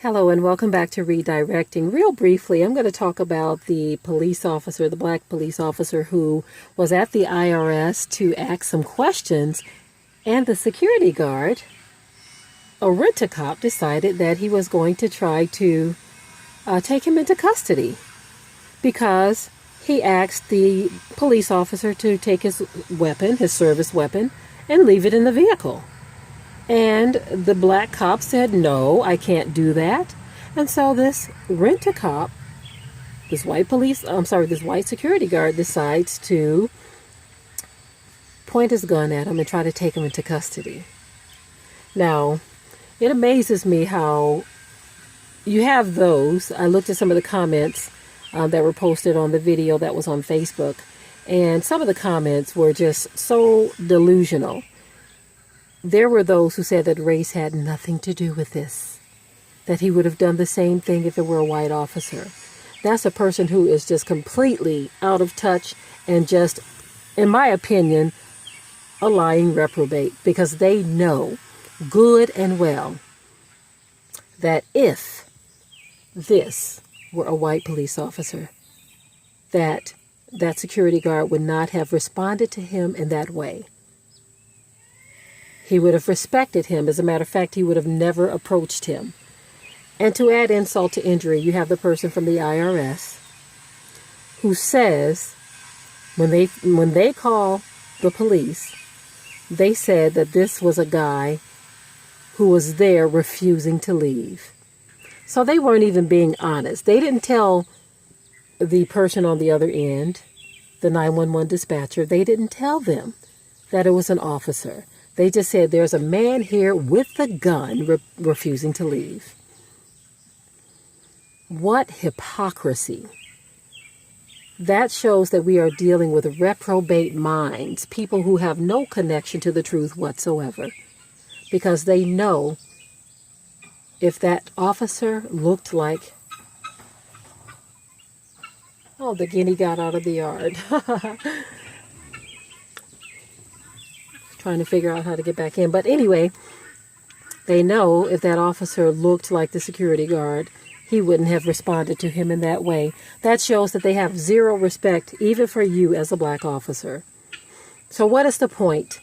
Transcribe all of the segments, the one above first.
Hello and welcome back to Redirecting. Real briefly, I'm going to talk about the police officer, the black police officer who was at the IRS to ask some questions, and the security guard, a rent-a-cop, decided that he was going to try to take him into custody because he asked the police officer to take his weapon, his service weapon, and leave it in the vehicle. And the black cop said, no, I can't do that. And so this rent-a-cop, this white security guard decides to point his gun at him and try to take him into custody. Now, it amazes me how you have those. I looked at some of the comments that were posted on the video that was on Facebook, and some of the comments were just so delusional. There were those who said that race had nothing to do with this, that he would have done the same thing if it were a white officer. That's a person who is just completely out of touch and just, in my opinion, a lying reprobate, because they know good and well that if this were a white police officer, that security guard would not have responded to him in that way. He would have respected him. As a matter of fact, he would have never approached him. And to add insult to injury, you have the person from the IRS who says when they call the police, they said that this was a guy who was there refusing to leave. So they weren't even being honest. They didn't tell the person on the other end, the 911 dispatcher, they didn't tell them that it was an officer. They just said there's a man here with a gun refusing to leave. What hypocrisy. That shows that we are dealing with reprobate minds, people who have no connection to the truth whatsoever, because they know if that officer looked like, oh, the guinea got out of the yard. Trying to figure out how to get back in. But anyway, they know if that officer looked like the security guard, he wouldn't have responded to him in that way. That shows that they have zero respect, even for you as a black officer. So what is the point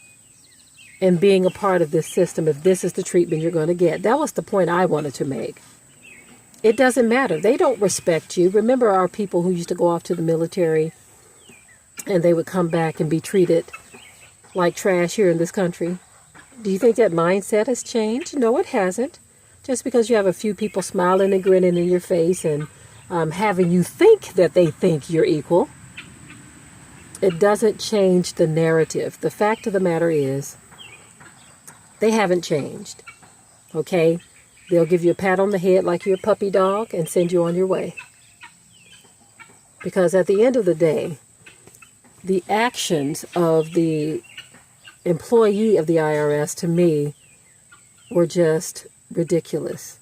in being a part of this system if this is the treatment you're going to get? That was the point I wanted to make. It doesn't matter. They don't respect you. Remember our people who used to go off to the military and they would come back and be treated like trash here in this country? Do you think that mindset has changed? No, it hasn't. Just because you have a few people smiling and grinning in your face and having you think that they think you're equal, it doesn't change the narrative. The fact of the matter is, they haven't changed. Okay? They'll give you a pat on the head like you're a puppy dog and send you on your way. Because at the end of the day, the actions of the employee of the IRS, to me, were just ridiculous.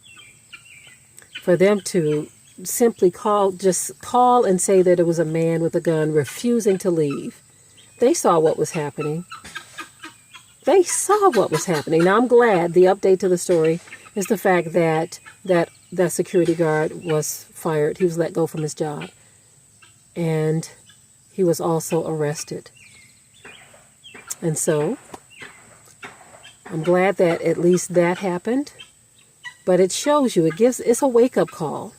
For them to simply call and say that it was a man with a gun refusing to leave. They saw what was happening. They saw what was happening. Now, I'm glad the update to the story is the fact that that security guard was fired. He was let go from his job. And he was also arrested. And so, I'm glad that at least that happened. But it shows you, it's a wake-up call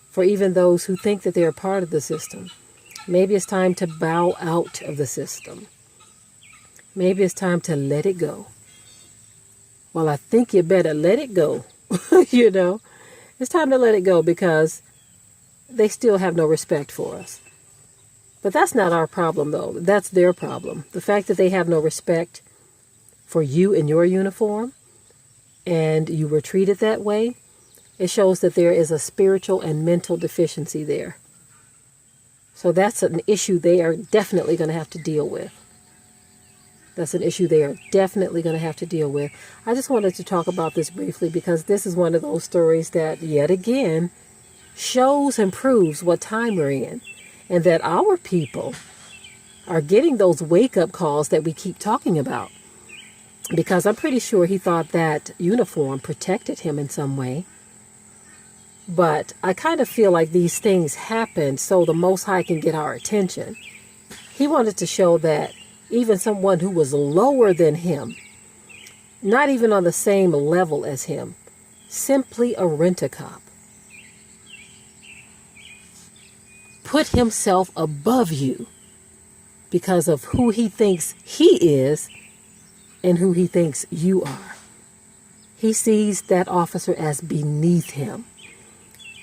for even those who think that they're a part of the system. Maybe it's time to bow out of the system. Maybe it's time to let it go. Well, I think you better let it go. You know, it's time to let it go because they still have no respect for us. But that's not our problem, though. That's their problem. The fact that they have no respect for you in your uniform and you were treated that way, it shows that there is a spiritual and mental deficiency there. So that's an issue they are definitely going to have to deal with. That's an issue they are definitely going to have to deal with. I just wanted to talk about this briefly because this is one of those stories that, yet again, shows and proves what time we're in. And that our people are getting those wake-up calls that we keep talking about. Because I'm pretty sure he thought that uniform protected him in some way. But I kind of feel like these things happen so the Most High can get our attention. He wanted to show that even someone who was lower than him, not even on the same level as him, simply a rent-a-cop, put himself above you because of who he thinks he is and who he thinks you are. He sees that officer as beneath him.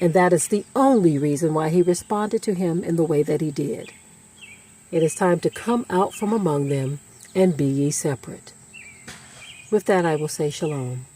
And that is the only reason why he responded to him in the way that he did. It is time to come out from among them and be ye separate. With that, I will say shalom.